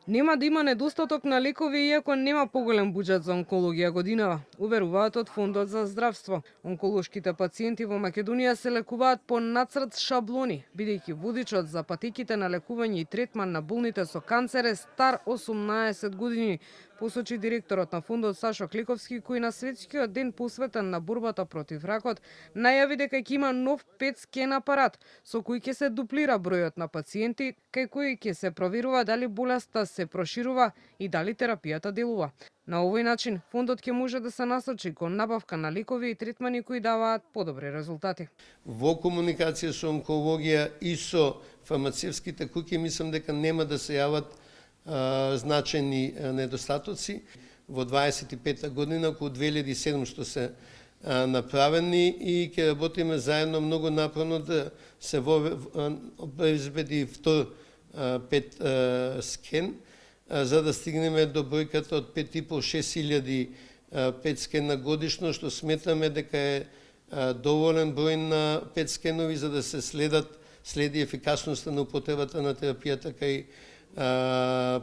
Нема да има недостаток на лекови иако нема поголем буџет за онкологија годинава, уверуваат од Фондот за здравство. Онколошките пациенти во Македонија се лекуваат по нацрт шаблони, бидејќи водичот за патеките на лекување и третман на болните со канцер е стар 18 години, посочи директорот на фондот Сашо Клековски, кој на светскиот ден посветен на борбата против ракот најави дека ќе има нов PET скен апарат со кој ќе се дуплира бројот на пациенти, кај кои ќе се проверува дали болеста се проширува и дали терапијата делува. На овој начин фондот ќе може да се насочи кон набавка на лекови и третмани кои даваат подобри резултати. Во комуникација со онкологија и со фармацевските куќи мислам дека нема да се јават значајни недостатоци. Во 25-та година околу 2700 се направени и ќе работиме заедно многу напорно да се обезбеди втор PET скен, за да стигнеме до бројката од 5.500-6 илјади PET скена годишно, што сметаме дека е доволен број на PET скенови за да се следи ефикасноста на употребата на терапијата кај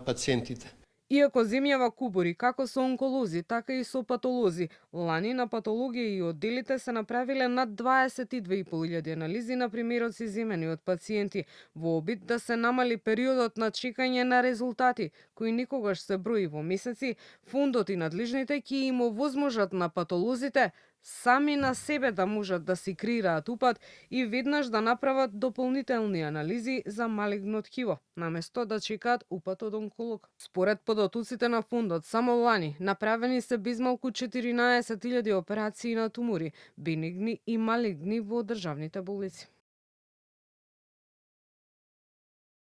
пациентите. Иако земјава кубури како со онколози, така и со патолози, лани на патологија и одделите се направиле над 22.500 анализи на примероци земени од пациенти во обид да се намали периодот на чекање на резултати, кои никогаш се брои во месеци. Фондот и надлежните ќе им овозможат на патолозите сами на себе да можат да си креираат упат и веднаш да направат дополнителни анализи за малигно ткиво, наместо да чекаат упат од онколог. Според податоците на фондот, само лани направени се безмалку 14.000 операции на тумори, бенигни и малигни во државните болници.